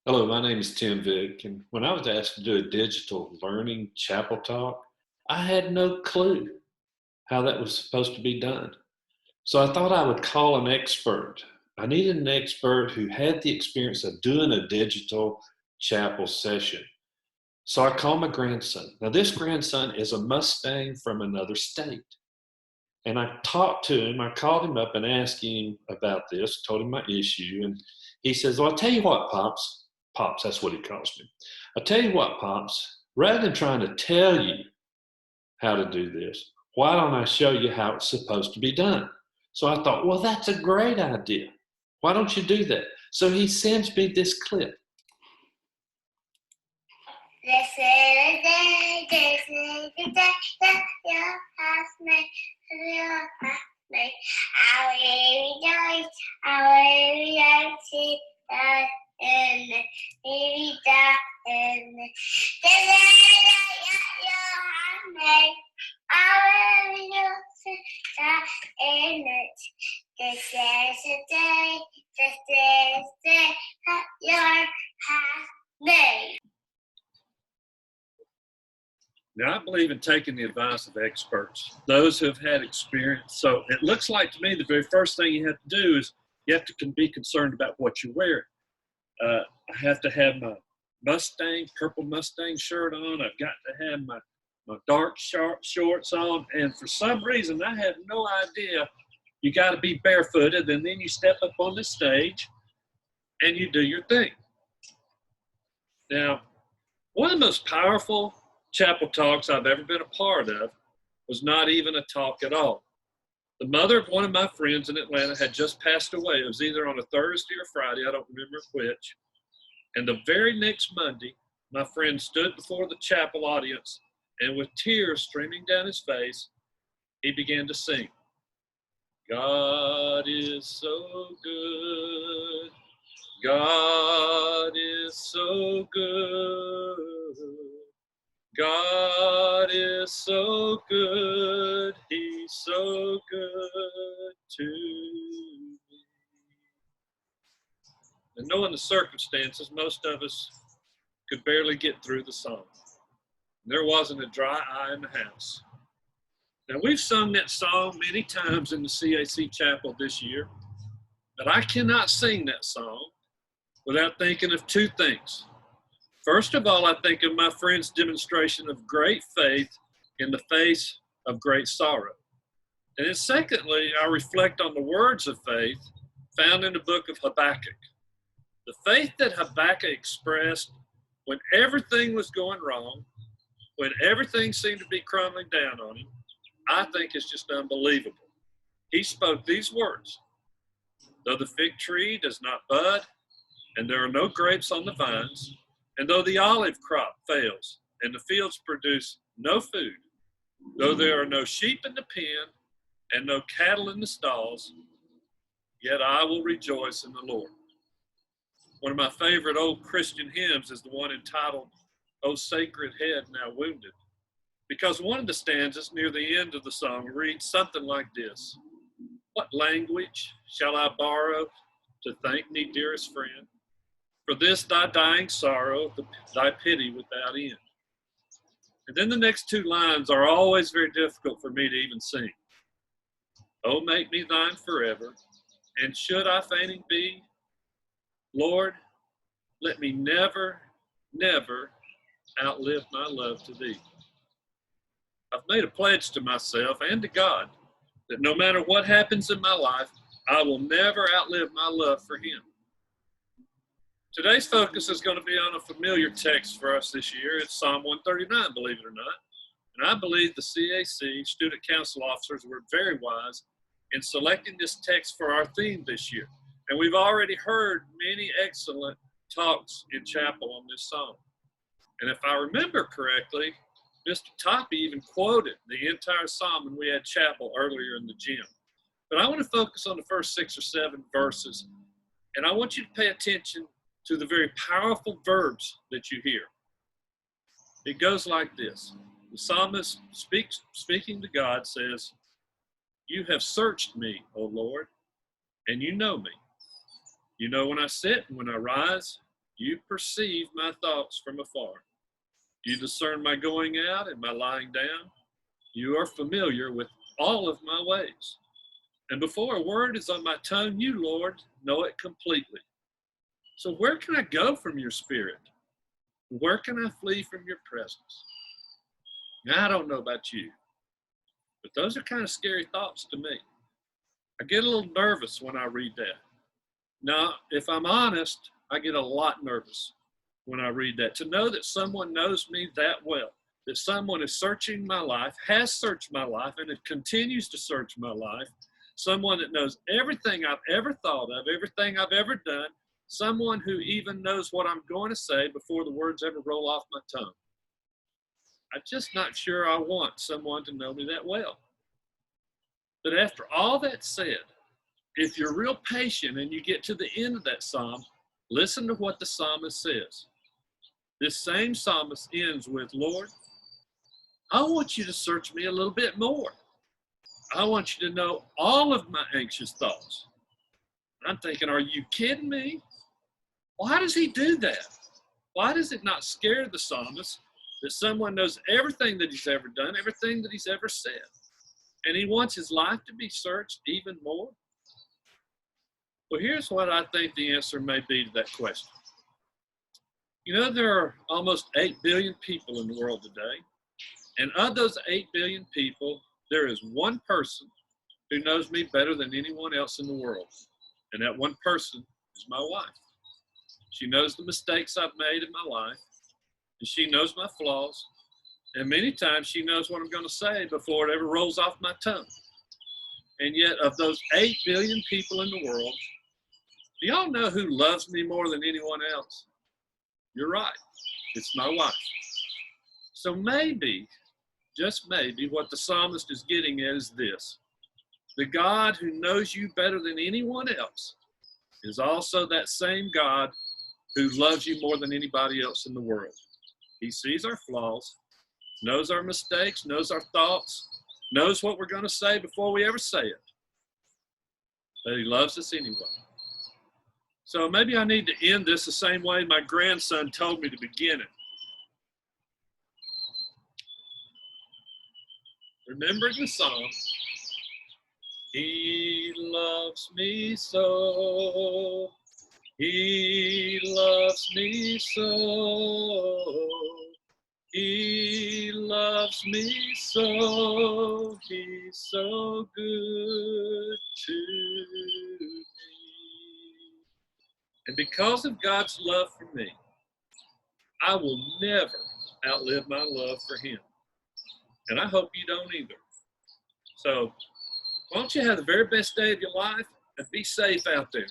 Hello, my name is Tim Vick, and when I was asked to do a digital learning chapel talk, I had no clue how that was supposed to be done. So I thought I would call an expert. I needed an expert who had the experience of doing a digital chapel session. So I called my grandson. Now, this grandson is a Mustang from another state. And I talked to him. I called him up and asked him about this, told him my issue. And he says, "Well, I'll tell you what, Pops." Pops, that's what he calls me. "I'll tell you what, Pops, rather than trying to tell you how to do this, why don't I show you how it's supposed to be done?" So I thought, well, that's a great idea. Why don't you do that? So he sends me this clip. This is the day, this is the day that your house made, your house made. I will rejoice, I will rejoice in the baby in the day that your house made. I will rejoice in it. This is the day, this is the day that your house made. Now, I believe in taking the advice of experts, those who have had experience. So it looks like to me the very first thing you have to do is you have to be concerned about what you're wearing. I have to have my purple Mustang shirt on. I've got to have my dark shorts on. And for some reason, I have no idea, you got to be barefooted. And then you step up on the stage and you do your thing. Now, one of the most powerful chapel talks I've ever been a part of was not even a talk at all. The mother of one of my friends in Atlanta had just passed away. It was either on a Thursday or Friday, I don't remember which. And the very next Monday, my friend stood before the chapel audience, and with tears streaming down his face, he began to sing, "God is so good. God is so good. God is so good, He's so good to me." And knowing the circumstances, most of us could barely get through the song. There wasn't a dry eye in the house. Now, we've sung that song many times in the CAC chapel this year, but I cannot sing that song without thinking of two things. First of all, I think of my friend's demonstration of great faith in the face of great sorrow. And then secondly, I reflect on the words of faith found in the book of Habakkuk. The faith that Habakkuk expressed when everything was going wrong, when everything seemed to be crumbling down on him, I think is just unbelievable. He spoke these words, "Though the fig tree does not bud, and there are no grapes on the vines, and though the olive crop fails, and the fields produce no food, though there are no sheep in the pen, and no cattle in the stalls, yet I will rejoice in the Lord." One of my favorite old Christian hymns is the one entitled, "O Sacred Head Now Wounded," because one of the stanzas near the end of the song reads something like this: "What language shall I borrow to thank thee, dearest friend, for this thy dying sorrow, thy pity without end?" And then the next two lines are always very difficult for me to even sing. "Oh, make me thine forever, and should I fainting be, Lord, let me never, never outlive my love to thee." I've made a pledge to myself and to God that no matter what happens in my life, I will never outlive my love for Him. Today's focus is going to be on a familiar text for us this year. It's Psalm 139, believe it or not. And I believe the CAC student council officers were very wise in selecting this text for our theme this year. And we've already heard many excellent talks in chapel on this psalm. And if I remember correctly, Mr. Toppy even quoted the entire psalm when we had chapel earlier in the gym. But I want to focus on the first 6 or 7 verses, and I want you to pay attention to the very powerful verbs that you hear. It goes like this. The psalmist speaking to God says, "You have searched me, O Lord, and you know me. You know when I sit and when I rise. You perceive my thoughts from afar. You discern my going out and my lying down. You are familiar with all of my ways. And before a word is on my tongue, you, Lord, know it completely. So where can I go from your spirit? Where can I flee from your presence? Now, I don't know about you, but those are kind of scary thoughts to me. I get a little nervous when I read that. Now, if I'm honest, I get a lot nervous when I read that. To know that someone knows me that well, that someone is searching my life, has searched my life, and it continues to search my life, someone that knows everything I've ever thought of, everything I've ever done, someone who even knows what I'm going to say before the words ever roll off my tongue. I'm just not sure I want someone to know me that well. But after all that said, if you're real patient and you get to the end of that psalm, listen to what the psalmist says. This same psalmist ends with, Lord, I want you to search me a little bit more. I want you to know all of my anxious thoughts. I'm thinking, are you kidding me? Why does he do that? Why does it not scare the psalmist that someone knows everything that he's ever done, everything that he's ever said, and he wants his life to be searched even more? Well, here's what I think the answer may be to that question. You know, there are almost 8 billion people in the world today, and of those 8 billion people, there is one person who knows me better than anyone else in the world, and that one person is my wife. She knows the mistakes I've made in my life, and she knows my flaws, and many times she knows what I'm going to say before it ever rolls off my tongue. And yet, of those 8 billion people in the world, do y'all know who loves me more than anyone else? You're right. It's my wife. So maybe, just maybe, what the psalmist is getting at is this. The God who knows you better than anyone else is also that same God who loves you more than anybody else in the world. He sees our flaws, knows our mistakes, knows our thoughts, knows what we're going to say before we ever say it. But he loves us anyway. So maybe I need to end this the same way my grandson told me to begin it. Remembering the song, He loves me so, He loves me so, He loves me so, He's so good to me. And because of God's love for me, I will never outlive my love for him. And I hope you don't either. So, why don't you have the very best day of your life and be safe out there.